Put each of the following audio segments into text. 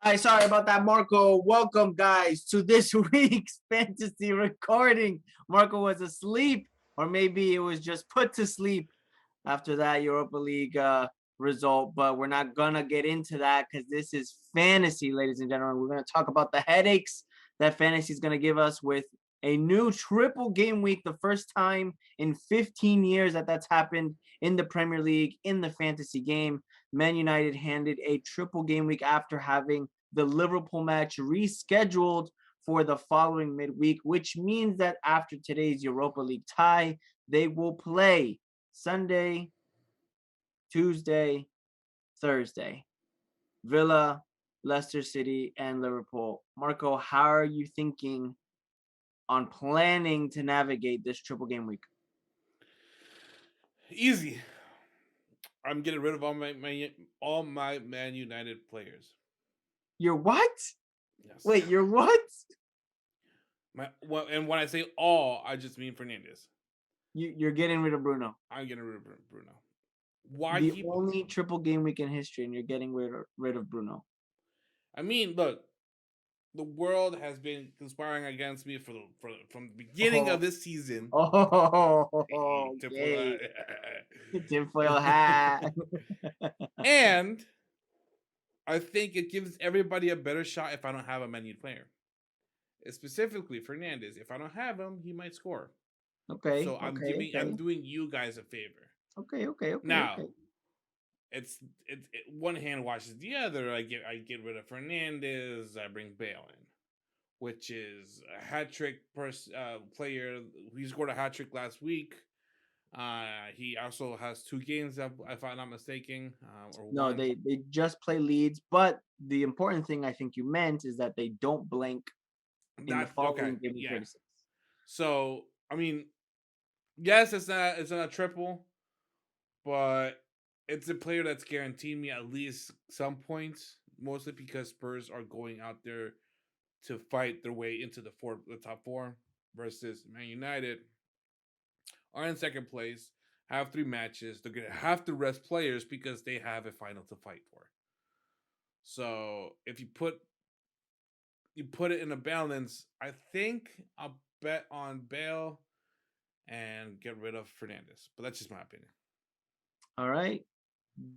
Hi, sorry about that, Marco. Welcome, guys, to this week's fantasy recording. Marco was asleep, or maybe it was just put to sleep after that Europa League result, but we're not gonna get into that because this is fantasy, ladies and gentlemen. We're gonna talk about the headaches that fantasy is gonna give us with a new triple game week, the first time in 15 years that's happened in the Premier League in the fantasy game. Man United handed a triple game week after having the Liverpool match rescheduled for the following midweek, which means that after today's Europa League tie, they will play Sunday, Tuesday, Thursday. Villa, Leicester City, and Liverpool. Marco, how are you thinking on planning to navigate this triple game week? Easy. I'm getting rid of all my Man United players. You're what? Yes. Wait, you're what? And when I say all, I just mean Fernandez. You're getting rid of Bruno. I'm getting rid of Bruno. Why The keep? only triple game week in history, and you're getting rid of Bruno. I mean, look, the world has been conspiring against me from the beginning of this season. Okay. Tinfoil hat. And I think it gives everybody a better shot if I don't have a Man U player. Specifically Fernandez. If I don't have him, he might score. Okay. So I'm doing you guys a favor. Okay. Now, it's one hand washes the other. I get rid of Fernandez. I bring Bale in, which is a hat trick player. He scored a hat trick last week. He also has 2 games, if I'm not mistaken. Or No, one. they just play Leeds, but the important thing I think you meant is that they don't blank in the That okay, following game week yeah. 36. So I mean, yes, it's not a triple, but it's a player that's guaranteed me at least some points, mostly because Spurs are going out there to fight their way into the top 4 versus Man United are in second place, have 3 matches. They're going to have to rest players because they have a final to fight for. So, if you put it in a balance, I think I'll bet on Bale and get rid of Fernandez. But that's just my opinion. All right.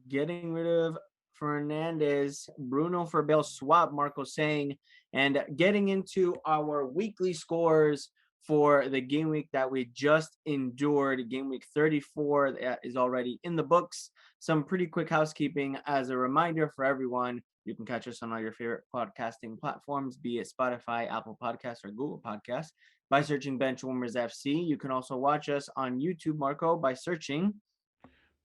Getting rid of Fernandez, Bruno for Bale swap, Marco saying, and getting into our weekly scores for the game week that we just endured. Game week 34 is already in the books. Some pretty quick housekeeping as a reminder for everyone. You can catch us on all your favorite podcasting platforms, be it Spotify, Apple Podcasts, or Google Podcasts, by searching Benchwarmers FC. You can also watch us on YouTube, Marco, by searching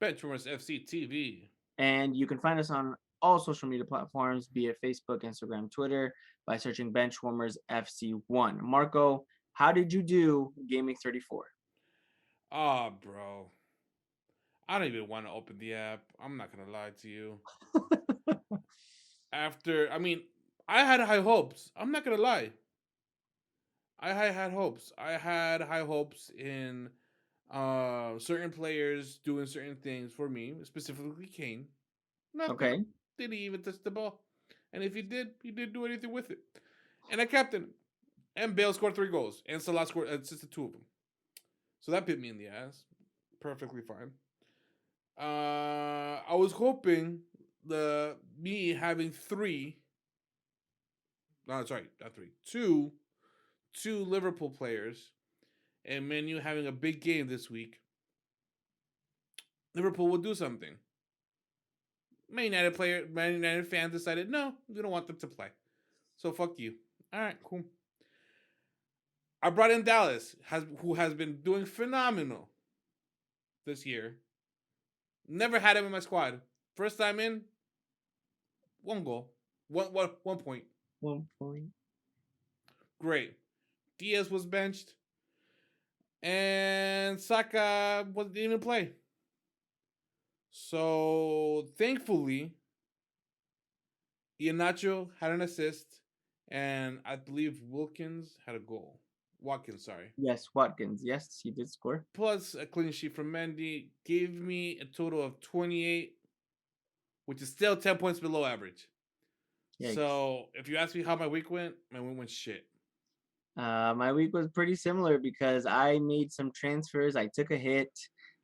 Benchwarmers FC TV. and you can find us on all social media platforms, be it Facebook, Instagram, Twitter, by searching Benchwarmers FC1. Marco, how did you do Game Week 34? Oh, bro. I don't even want to open the app. I'm not going to lie to you. I had high hopes. I'm not going to lie. I had hopes. I had high hopes in certain players doing certain things for me, specifically Kane. Nothing. Okay. Didn't even touch the ball. And if he didn't do anything with it. And I captained him. And Bale scored 3 goals. And Salah scored just 2 of them. So that bit me in the ass. Perfectly fine. I was hoping me having 3. No, sorry, not 3. 2 Liverpool players, and Man U having a big game this week. Liverpool will do something. Man United fans decided no, we don't want them to play. So fuck you. All right, cool. I brought in Dallas, who has been doing phenomenal this year. Never had him in my squad. First time in, 1 goal, 1 point. 1 point. Great. Diaz was benched, and Saka didn't even play. So thankfully, Iheanacho had an assist, and I believe Watkins had a goal. Watkins, sorry. Yes, Watkins. Yes, he did score. Plus a clean sheet from Mendy gave me a total of 28, which is still 10 points below average. Yikes. So if you ask me how my week went shit. My week was pretty similar because I made some transfers. I took a hit,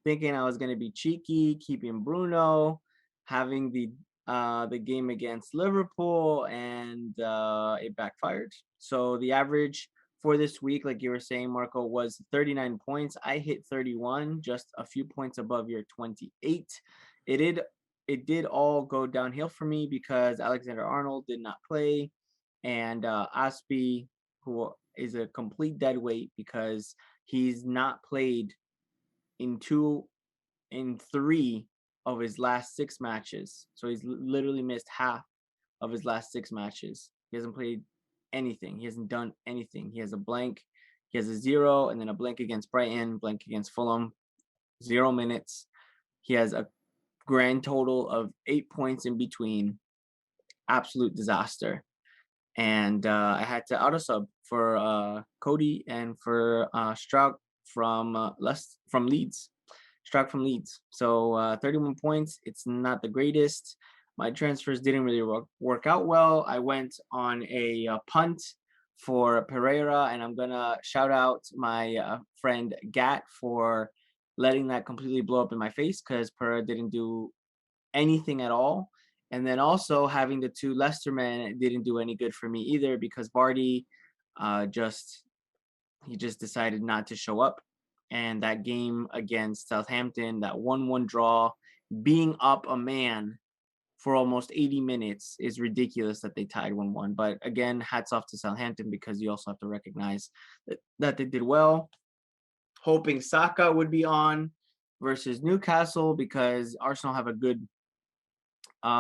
thinking I was going to be cheeky, keeping Bruno, having the game against Liverpool, and it backfired. So the average for this week, like you were saying, Marco, was 39 points. I hit 31, just a few points above your 28. It did it did all go downhill for me because Alexander Arnold did not play, and Aspi, who is a complete dead weight because he's not played in three of his last six matches. So he's literally missed half of his last six matches. He hasn't played anything. He hasn't done anything. He has a blank. He has a 0 and then a blank against Brighton, blank against Fulham, 0 minutes. He has a grand total of 8 points in between. Absolute disaster. And I had to auto sub for Cody and for Stroud from Leeds. Stroud from Leeds. So 31 points. It's not the greatest. My transfers didn't really work out well. I went on a punt for Pereira, and I'm gonna shout out my friend Gat for letting that completely blow up in my face because Pereira didn't do anything at all. And then also having the two Leicester men didn't do any good for me either because Vardy just he just decided not to show up. And that game against Southampton, that 1-1 draw, being up a man for almost 80 minutes is ridiculous that they tied 1-1. But again, hats off to Southampton because you also have to recognize that they did well. Hoping Saka would be on versus Newcastle because Arsenal have a good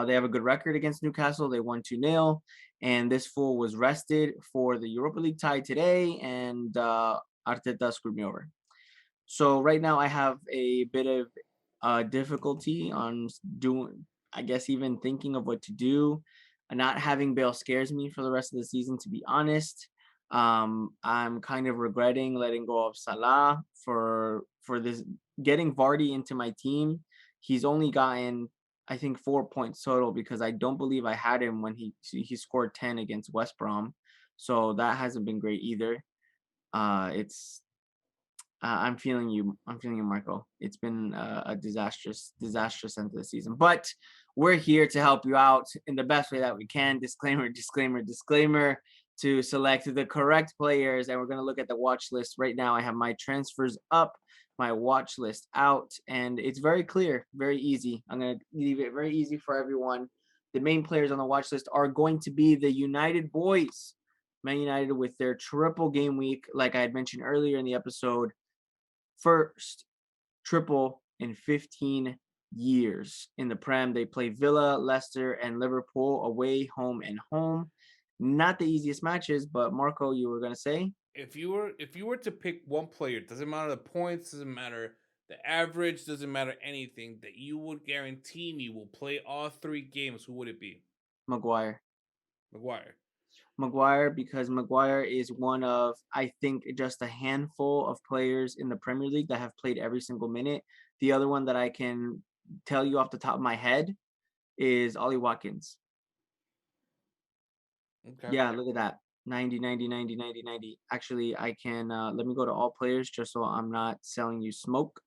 they have a good record against Newcastle. They won 2-0, and this fool was rested for the Europa League tie today, and Arteta screwed me over. So right now I have a bit of difficulty on doing, I guess, even thinking of what to do. Not having Bale scares me for the rest of the season, to be honest. I'm kind of regretting letting go of Salah for this getting Vardy into my team. He's only gotten, I think, 4 points total because I don't believe I had him when he scored 10 against West Brom. So that hasn't been great either. It's I'm feeling you. I'm feeling you, Marco. It's been a disastrous end to the season. But we're here to help you out in the best way that we can. Disclaimer, disclaimer, disclaimer to select the correct players. And we're going to look at the watch list right now. I have my transfers up, my watch list out, and it's very clear, very easy. I'm going to leave it very easy for everyone. The main players on the watch list are going to be the United boys. Man United with their triple game week, like I had mentioned earlier in the episode, first triple in 15 years in the Prem. They play Villa, Leicester, and Liverpool away, home, and home. Not the easiest matches, but Marco, you were gonna say? If you were to pick one player, doesn't matter the points, doesn't matter the average, doesn't matter anything, that you would guarantee me will play all three games, who would it be? Maguire. Maguire. Maguire, because Maguire is one of, I think, just a handful of players in the Premier League that have played every single minute. The other one that I can tell you off the top of my head is Ollie Watkins. Okay. Yeah, look at that. 90, 90, 90, 90, 90. Actually, I can let me go to all players just so I'm not selling you smoke.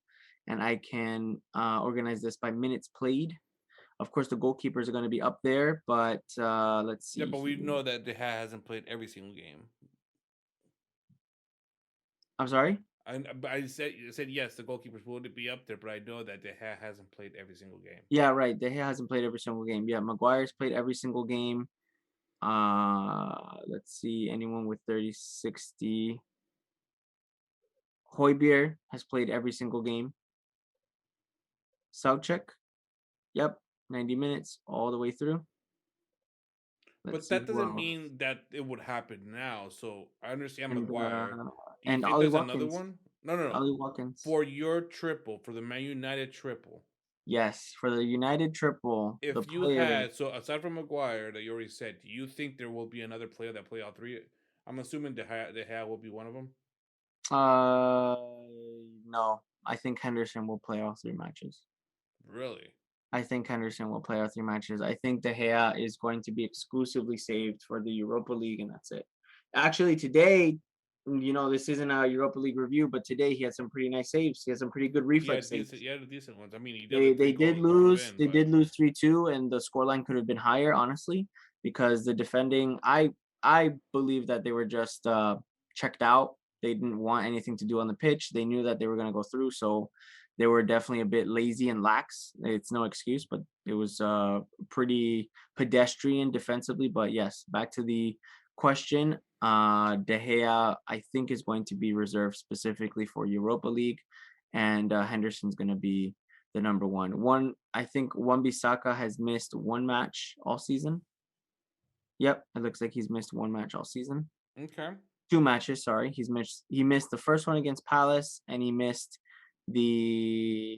And I can organize this by minutes played. Of course, the goalkeepers are going to be up there, but let's Yeah, see but we here. know that De Gea hasn't played every single game. I'm sorry? I said yes, the goalkeepers would be up there, but I know that De Gea hasn't played every single game. Yeah, right. De Gea hasn't played every single game. Yeah, Maguire's played every single game. Let's see. Anyone with 30, 60. Hoybier has played every single game. Soucek, yep, 90 minutes all the way through. Let's But see that who doesn't else. mean that it would happen now. So I understand And Maguire. Do you and think Ollie there's another Watkins. one? No, no, no. Ollie Watkins. For your triple, for the Man United triple, Yes, for the United triple, the if you player. had, so aside from Maguire that you already said, do you think there will be another player that play all three? I'm assuming De Gea will be one of them. Uh, no, I think Henderson will play all three matches. Really? I think Henderson will play all 3 matches. I think De Gea is going to be exclusively saved for the Europa League, and that's it. Actually, today, this isn't a Europa League review, but today he had some pretty nice saves. He had some pretty good reflex saves. He had decent ones. I mean, he did They like they three did goals lose. in, They but did lose 3-2, and the scoreline could have been higher, honestly, because the defending. I believe that they were just checked out. They didn't want anything to do on the pitch. They knew that they were going to go through, so they were definitely a bit lazy and lax. It's no excuse, but it was pretty pedestrian defensively. But yes, back to the question. De Gea, I think, is going to be reserved specifically for Europa League, and Henderson's going to be the number one. I think Wan-Bissaka has missed 1 match all season. Yep, it looks like he's missed 1 match all season. okay. 2 matches, sorry. He missed the first one against Palace, and he missed the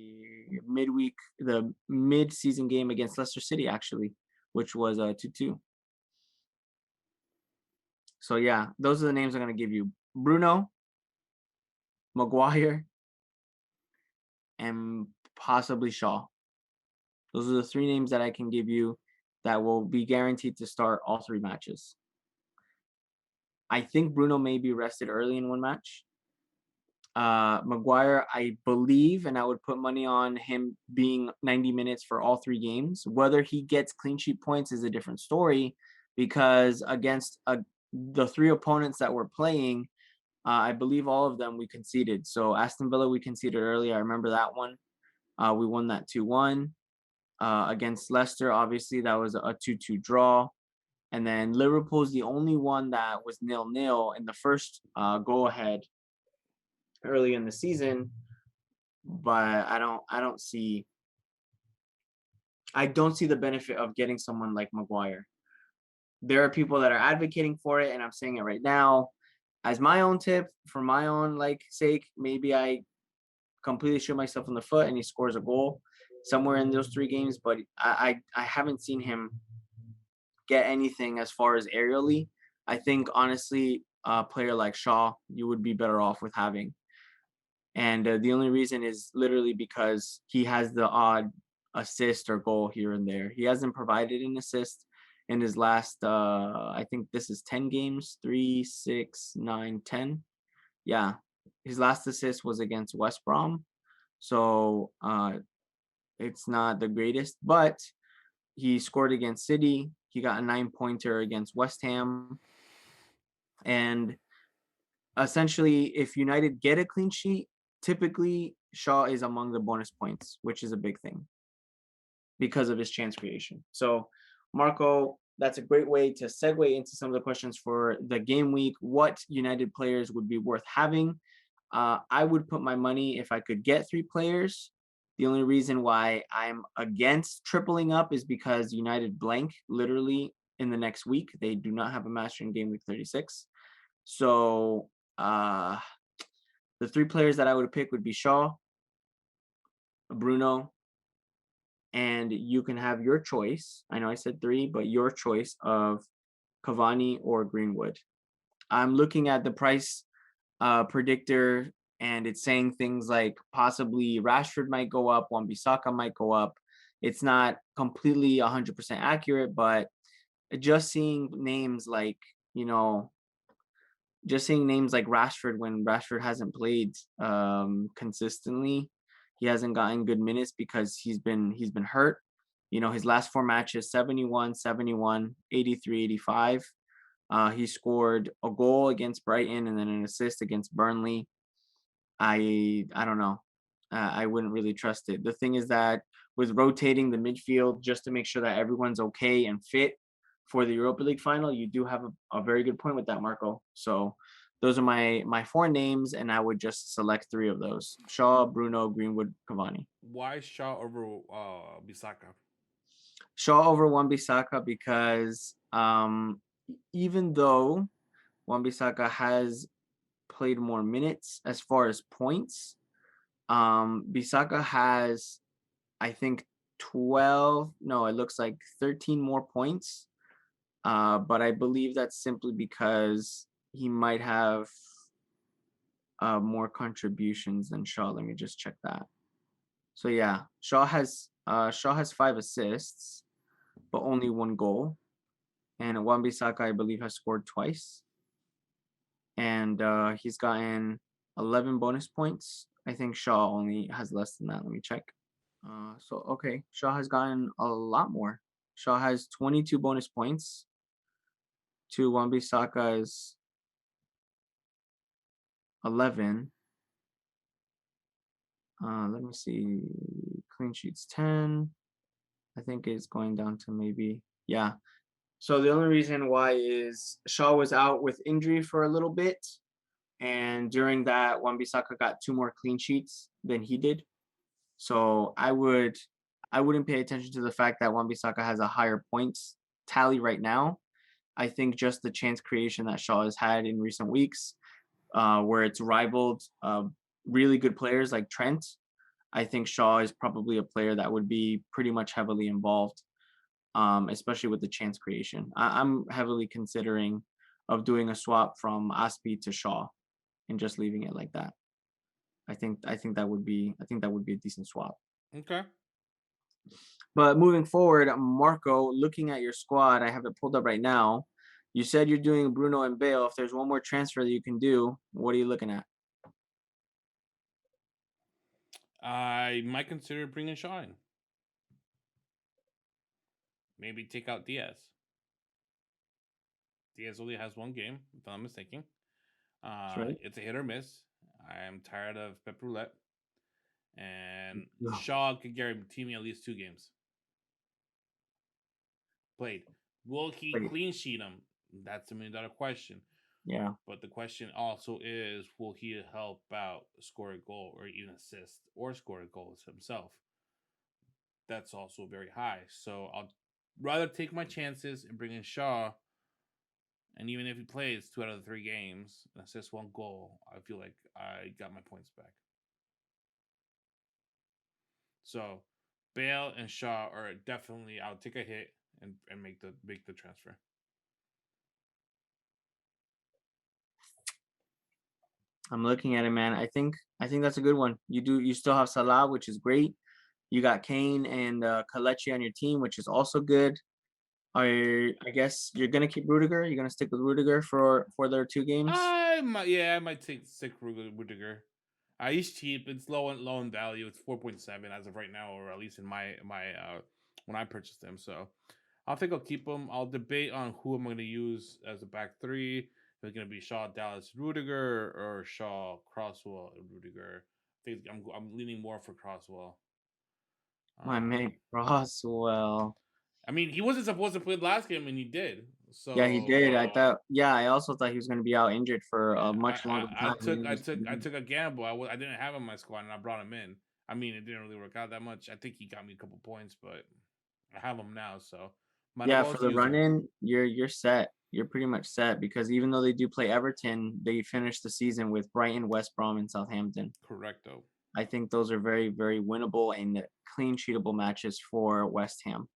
mid-season game against Leicester City, actually, which was 2-2. So yeah, those are the names I'm gonna give you: Bruno, Maguire, and possibly Shaw. Those are the 3 names that I can give you that will be guaranteed to start all 3 matches. I think Bruno may be rested early in 1 match. Maguire, I believe, and I would put money on him being 90 minutes for all 3 games. Whether he gets clean sheet points is a different story, because against the 3 opponents that we're playing, I believe all of them we conceded. So Aston Villa, we conceded early. I remember that one. We won that 2-1. Against Leicester, obviously, that was a 2-2 draw. And then Liverpool's the only one that was 0-0 in the first go ahead early in the season. But I don't see the benefit of getting someone like Maguire. There are people that are advocating for it, and I'm saying it right now. As my own tip, for my own sake, maybe I completely shoot myself in the foot and he scores a goal somewhere in those 3 games, but I haven't seen him get anything as far as aerially. I think honestly, a player like Shaw, you would be better off with having. And the only reason is literally because he has the odd assist or goal here and there. He hasn't provided an assist in his last, I think this is 10 games, 3, 6, 9, 10. Yeah. His last assist was against West Brom. So it's not the greatest, but he scored against City. He got a 9-pointer against West Ham. And essentially, if United get a clean sheet, typically Shaw is among the bonus points, which is a big thing because of his chance creation. So, Marco, that's a great way to segue into some of the questions for the game week. What United players would be worth having? I would put my money if I could get 3 players. The only reason why I'm against tripling up is because United blank literally in the next week. They do not have a match in game week 36. So the 3 players that I would pick would be Shaw, Bruno, and you can have your choice. I know I said 3, but your choice of Cavani or Greenwood. I'm looking at the price predictor, and it's saying things like possibly Rashford might go up, Wan-Bissaka might go up. It's not completely 100% accurate, but just seeing names like, Rashford when Rashford hasn't played consistently. He hasn't gotten good minutes because he's been hurt. His last 4 matches, 71, 71, 83, 85. He scored a goal against Brighton and then an assist against Burnley. I don't know. I wouldn't really trust it. The thing is that with rotating the midfield just to make sure that everyone's okay and fit for the Europa League final, you do have a very good point with that, Marco. So those are my 4 names, and I would just select 3 of those: Shaw, Bruno, Greenwood, Cavani. Why Shaw over Bisaka? Shaw over Wan-Bissaka because even though Wan-Bissaka has played more minutes as far as points, Bisaka has, I think, 12. No, it looks like 13 more points. But I believe that's simply because he might have more contributions than Shaw. Let me just check that. So yeah, Shaw has Shaw has 5 assists, but only 1 goal. And Wan-Bissaka, I believe, has scored twice. And he's gotten 11 bonus points. I think Shaw only has less than that. Let me check. Okay, Shaw has gotten a lot more. Shaw has 22 bonus points to Wan-Bissaka's 11. Let me see. Clean sheets 10. I think it's going down to maybe, yeah. So the only reason why is Shaw was out with injury for a little bit. And during that, Wan-Bissaka got 2 more clean sheets than he did. So I wouldn't pay attention to the fact that Wan-Bissaka has a higher points tally right now. I think just the chance creation that Shaw has had in recent weeks, where it's rivaled really good players like Trent. I think Shaw is probably a player that would be pretty much heavily involved, especially with the chance creation. I'm heavily considering of doing a swap from Aspi to Shaw and just leaving it like that. I think that would be a decent swap. Okay. But moving forward, Marco, looking at your squad, I have it pulled up right now. You said you're doing Bruno and Bale. If there's one more transfer that you can do, what are you looking at? I might consider bringing Shaw in. Maybe take out Diaz. Diaz only has 1 game, if I'm not mistaken. That's right. It's a hit or miss. I am tired of Pep Roulette. And Yeah. Shaw could guarantee me at least 2 games played. Will he Wait, clean sheet him? That's a $1 million question. yeah. But the question also is, will he help out, score a goal, or even assist, or score a goal himself? That's also very high. So I'll rather take my chances and bring in Shaw. And even if he plays 2 out of the 3 games and assists 1 goal, I feel like I got my points back. So Bale and Shaw are definitely, I'll take a hit and make the transfer. I'm looking at it, man. I think that's a good one. You still have Salah, which is great. You got Kane and Kalechi on your team, which is also good. I guess you're gonna keep Rudiger. You're gonna stick with Rudiger for their 2 games. I might take sick Rudiger. He's cheap. It's low in value. It's 4.7 as of right now, or at least in my when I purchased him. So I think I'll keep him. I'll debate on who I'm going to use as a back 3. If it's going to be Shaw, Dallas, Rudiger, or Shaw, Crosswell, and Rudiger. I think I'm leaning more for Crosswell. My man Roswell. I mean, he wasn't supposed to play the last game, and he did. Yeah, he So did. I also thought he was gonna be out injured for yeah, a much longer time. He didn't just I took a gamble. I didn't have him in my squad, and I brought him in. I mean, it didn't really work out that much. I think he got me a couple points, but I have him now, so might as Yeah, well for just the use run him. in, you're set. You're pretty much set because even though they do play Everton, they finished the season with Brighton, West Brom, and Southampton. Correcto. I think those are very, very winnable and clean sheetable matches for West Ham.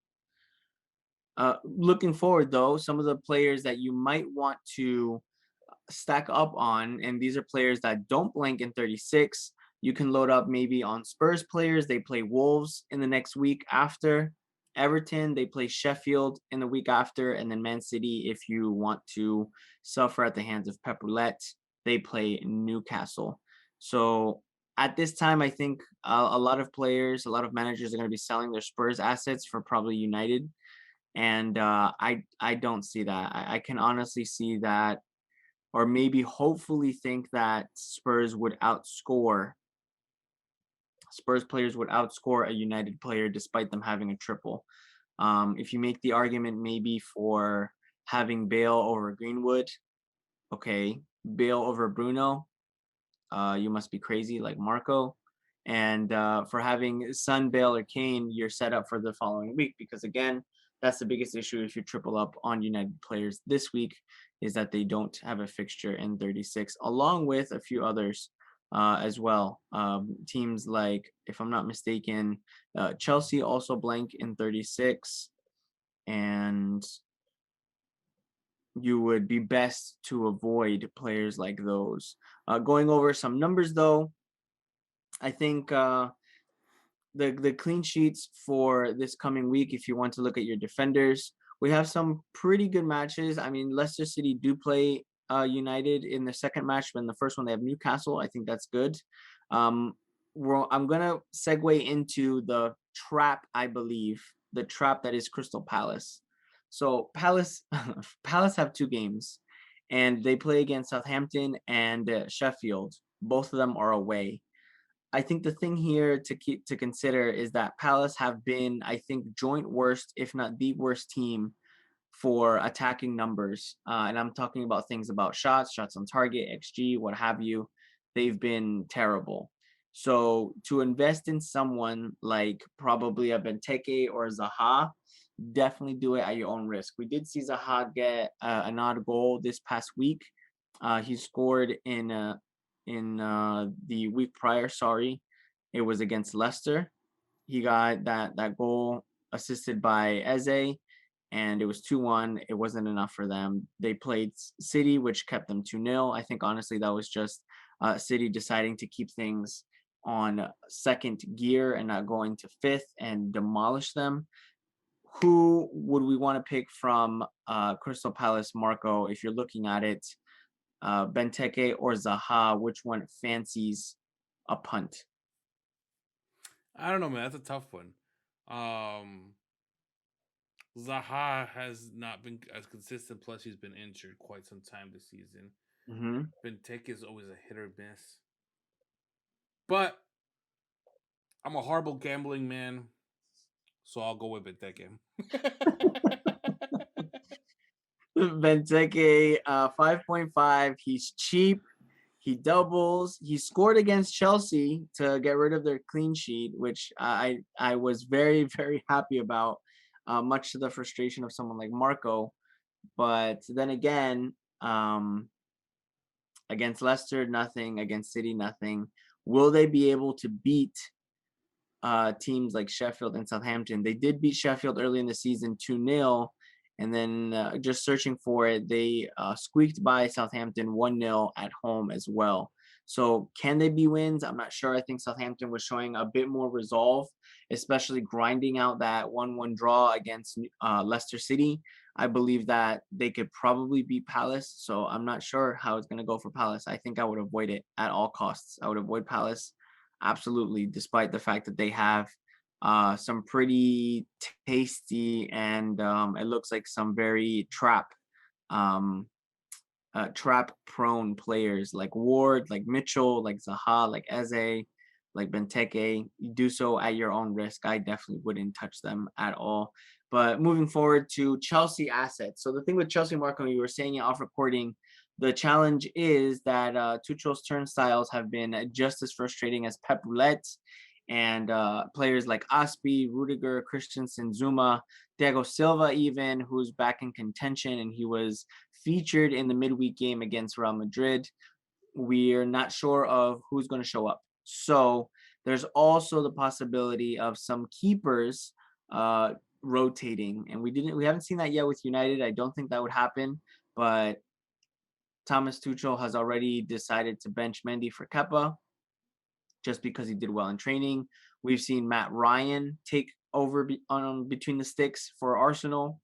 Looking forward though, some of the players that you might want to stack up on, and these are players that don't blank in 36. You can load up maybe on Spurs players. They play Wolves in the next week after. Everton, they play Sheffield in the week after. And then Man City, if you want to suffer at the hands of Pep Roulette, they play Newcastle. So at this time, I think a lot of players, a lot of managers are going to be selling their Spurs assets for probably United. And I don't see that. I can honestly see that, or maybe hopefully think that Spurs players would outscore a United player despite them having a triple. If you make the argument maybe for having Bale over Greenwood, okay, Bale over Bruno, you must be crazy like Marco. And for having Son, Bale, or Kane, you're set up for the following week because again, that's the biggest issue if you triple up on United players this week is that they don't have a fixture in 36, along with a few others as well. Teams like, if I'm not mistaken, Chelsea also blank in 36, and you would be best to avoid players like those. Going over some numbers though, I think the clean sheets for this coming week, if you want to look at your defenders, we have some pretty good matches. I mean, Leicester City do play United in the second match, but in the first one they have Newcastle. I think that's good. Um, I'm gonna segue into the trap, I believe, the trap that is Crystal Palace. So Palace, Palace have two games, and they play against Southampton and Sheffield. Both of them are away. I think the thing here to consider is that Palace have been, I think, joint worst, if not the worst team for attacking numbers. And I'm talking about things about shots on target, XG, what have you. They've been terrible. So to invest in someone like probably a Benteke or Zaha, definitely do it at your own risk. We did see Zaha get an odd goal this past week. He scored in the week prior. Sorry, it was against Leicester. He got that goal assisted by Eze, and it was 2-1. It wasn't enough for them. They played City, which kept them 2-0. I think honestly that was just City deciding to keep things on second gear and not going to fifth and demolish them. Who would we want to pick from Crystal Palace, Marco? If you're looking at it, Benteke or Zaha, which one fancies a punt? I don't know, man. That's a tough one. Um, Zaha has not been as consistent. Plus, he's been injured quite some time this season. Mm-hmm. Benteke is always a hit or miss. But I'm a horrible gambling man, so I'll go with Benteke. Benteke, 5.5. He's cheap. He doubles. He scored against Chelsea to get rid of their clean sheet, which I was very very happy about, much to the frustration of someone like Marco. But then again, against Leicester, nothing. Against City, nothing. Will they be able to beat teams like Sheffield and Southampton? They did beat Sheffield early in the season 2-0, and then just searching for it, they squeaked by Southampton 1-0 at home as well. So can they be wins? I'm not sure. I think Southampton was showing a bit more resolve, especially grinding out that 1-1 draw against Leicester City. I believe that they could probably beat Palace. So I'm not sure how it's going to go for Palace. I think I would avoid it at all costs. I would avoid Palace absolutely, despite the fact that they have some pretty tasty and it looks like some very um, trap prone players like Ward, like Mitchell, like Zaha, like Eze, like Benteke. You do so at your own risk. I definitely wouldn't touch them at all. But moving forward to Chelsea assets. So the thing with Chelsea, Marco, you were saying it off recording, the challenge is that Tuchel's turnstiles have been just as frustrating as Pep Roulette. And players like Aspi, Rudiger, Christensen, Zuma, Thiago Silva, even, who's back in contention, and he was featured in the midweek game against Real Madrid. We're not sure of who's going to show up. So there's also the possibility of some keepers rotating, and we haven't seen that yet with United. I don't think that would happen, but Thomas Tuchel has already decided to bench Mendy for Kepa just because he did well in training. We've seen Matt Ryan take over between the sticks for Arsenal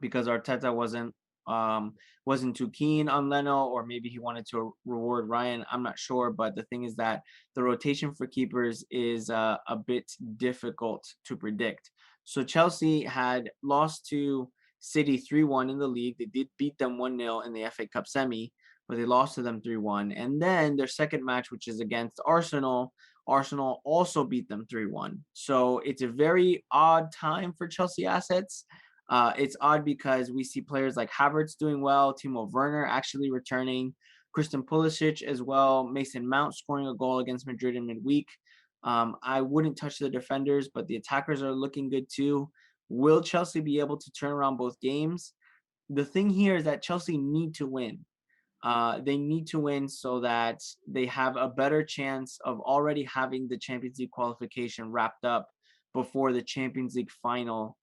because Arteta wasn't too keen on Leno, or maybe he wanted to reward Ryan. I'm not sure, but the thing is that the rotation for keepers is a bit difficult to predict. So Chelsea had lost to City 3-1 in the league. They did beat them 1-0 in the FA Cup semi, but they lost to them 3-1. And then their second match, which is against Arsenal, Arsenal also beat them 3-1. So it's a very odd time for Chelsea assets. It's odd because we see players like Havertz doing well, Timo Werner actually returning, Christian Pulisic as well, Mason Mount scoring a goal against Madrid in midweek. I wouldn't touch the defenders, but the attackers are looking good too. Will Chelsea be able to turn around both games? The thing here is that Chelsea need to win. They need to win so that they have a better chance of already having the Champions League qualification wrapped up before the Champions League final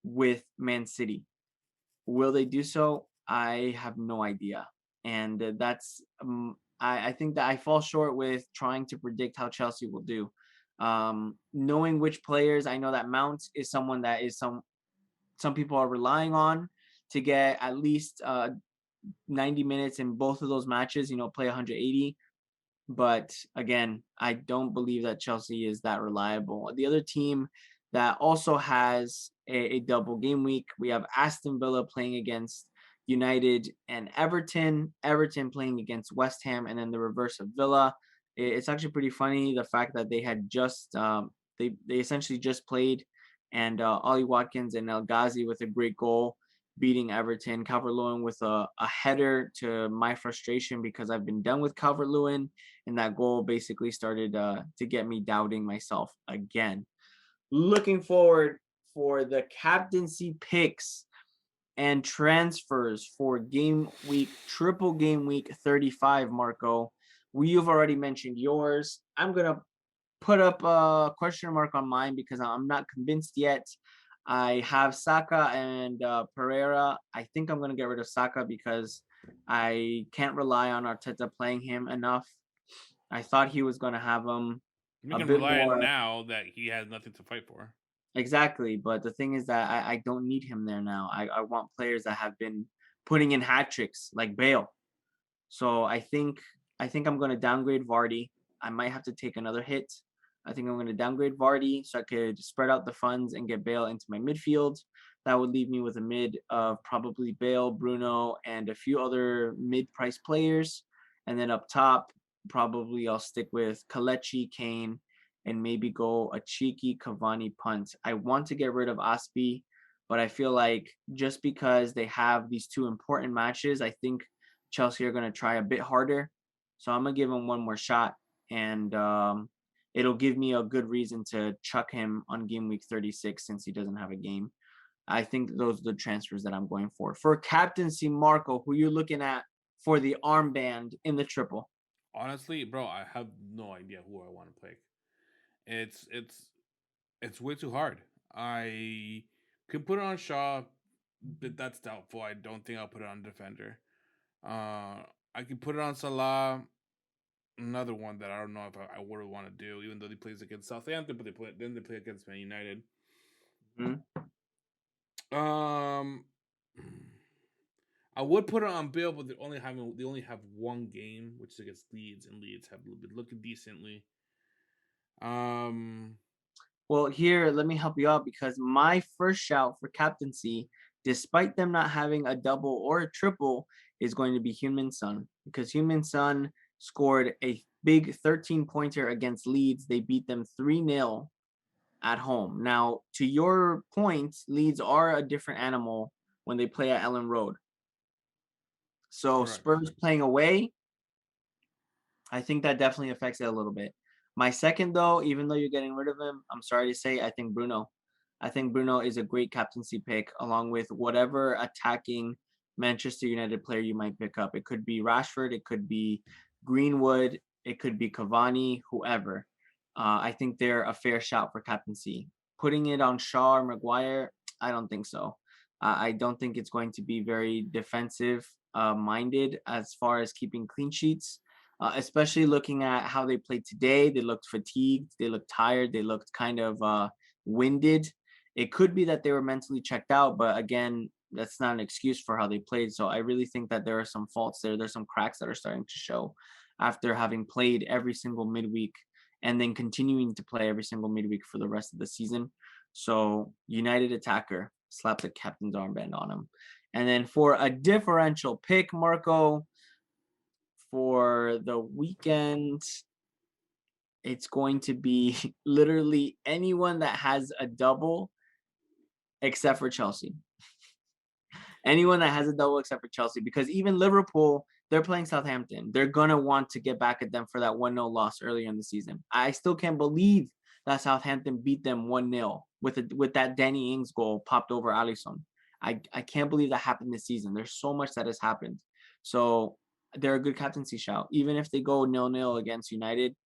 with Man City. Will they do so? I have no idea. And that's I think that I fall short with trying to predict how Chelsea will do. Knowing which players, I know that Mount is someone that is some people are relying on to get at least 90 minutes in both of those matches, play 180. But again, I don't believe that Chelsea is that reliable. The other team that also has a double game week, we have Aston Villa playing against United and Everton. Everton playing against West Ham, and then the reverse of Villa. It's actually pretty funny the fact that they had just they essentially just played, and Ollie Watkins and El Ghazi with a great goal beating Everton. Calvert-Lewin with a header to my frustration because I've been done with Calvert-Lewin, and that goal basically started to get me doubting myself again. Looking forward for the captaincy picks and transfers for triple game week 35, Marco. You've already mentioned yours. I'm going to put up a question mark on mine because I'm not convinced yet. I have Saka and Pereira. I think I'm going to get rid of Saka because I can't rely on Arteta playing him enough. I thought he was going to have him We a can bit rely on more. now that he has nothing to fight for. Exactly. But the thing is that I don't need him there now. I want players that have been putting in hat tricks like Bale. So I think I'm going to downgrade Vardy. I might have to take another hit. I think I'm going to downgrade Vardy so I could spread out the funds and get Bale into my midfield. That would leave me with a mid of probably Bale, Bruno, and a few other mid-price players. And then up top, probably I'll stick with Kalechi, Kane, and maybe go a cheeky Cavani punt. I want to get rid of Aspi, but I feel like just because they have these two important matches, I think Chelsea are going to try a bit harder. So I'm going to give him one more shot, and it'll give me a good reason to chuck him on game week 36 since he doesn't have a game. I think those are the transfers that I'm going for. For captaincy, Marco, who you looking at for the armband in the triple? Honestly, bro, I have no idea who I want to pick. It's way too hard. I could put it on Shaw, but that's doubtful. I don't think I'll put it on defender. I could put it on Salah. Another one that I don't know if I would want to do, even though he plays against Southampton, but they play against Man United. Mm-hmm. Um, I would put it on Bill, but they only have one game, which is against Leeds, and Leeds have been looking decently. Um, Well, here, let me help you out because my first shout for captaincy, despite them not having a double or a triple, is going to be Human Son because Human Son scored a big 13 pointer against Leeds. They beat them 3-0 at home. Now, to your point, Leeds are a different animal when they play at Ellen Road. So, correct. Spurs playing away, I think that definitely affects it a little bit. My second, though, even though you're getting rid of him, I'm sorry to say, I think Bruno. I think Bruno is a great captaincy pick, along with whatever attacking Manchester United player you might pick up. It could be Rashford, it could be Greenwood, it could be Cavani, whoever. I think they're a fair shout for captaincy. Putting it on Shaw or Maguire, I don't think so. I don't think it's going to be very defensive minded as far as keeping clean sheets. Especially looking at how they played today. They looked fatigued. They looked tired. They looked kind of winded. It could be that they were mentally checked out, but again, that's not an excuse for how they played. So I really think that there are some faults there. There's some cracks that are starting to show after having played every single midweek and then continuing to play every single midweek for the rest of the season. So United attacker, slap the captain's armband on him. And then for a differential pick, Marco, for the weekend, it's going to be literally anyone that has a double except for Chelsea. Anyone that has a double except for Chelsea, because even Liverpool, they're playing Southampton. They're going to want to get back at them for that 1-0 loss earlier in the season. I still can't believe that Southampton beat them 1-0 with that Danny Ings goal popped over Alisson. I can't believe that happened this season. There's so much that has happened. So they're a good captaincy shout. Even if they go 0-0 against United,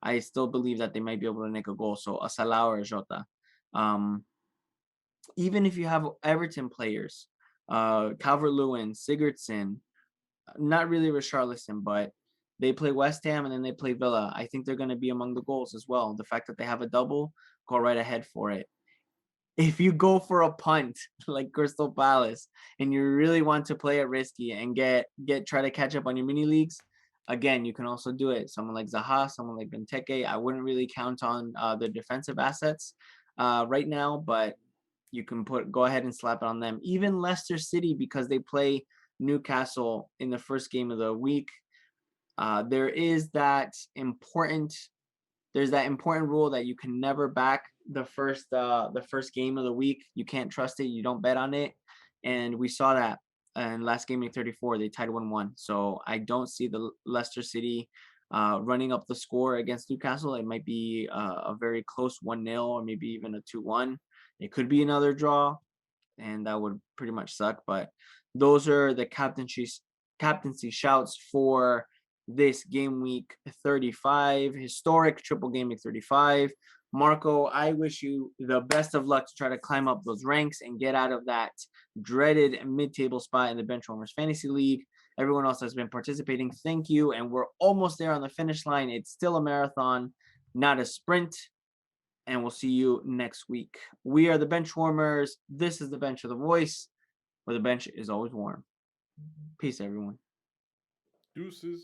I still believe that they might be able to make a goal. So a Salah or a Jota. Um, Even if you have Everton players, Calvert-Lewin, Sigurdsson, not really Richarlison, but They play West Ham and then they play Villa. I think they're going to be among the goals as well. The fact that they have a double, go right ahead for it. If you go for a punt like Crystal Palace and you really want to play it risky and try to catch up on your mini leagues, again, you can also do it. Someone like Zaha, someone like Benteke. I wouldn't really count on the defensive assets right now, but you can go ahead and slap it on them. Even Leicester City, because they play Newcastle in the first game of the week. There is that important rule that you can never back the first game of the week. You can't trust it. You don't bet on it. And we saw that in last game in 34, they tied 1-1. So I don't see the Leicester City running up the score against Newcastle. It might be a very close 1-0 or maybe even a 2-1. It could be another draw, and that would pretty much suck. But those are the captaincy shouts for this game week 35, historic triple game week 35. Marco, I wish you the best of luck to try to climb up those ranks and get out of that dreaded mid-table spot in the Benchwarmers Fantasy League. Everyone else has been participating, thank you. And we're almost there on the finish line. It's still a marathon, not a sprint. And we'll see you next week. We are the Benchwarmers. This is the Bench of the Voice, where the bench is always warm. Peace, everyone. Deuces.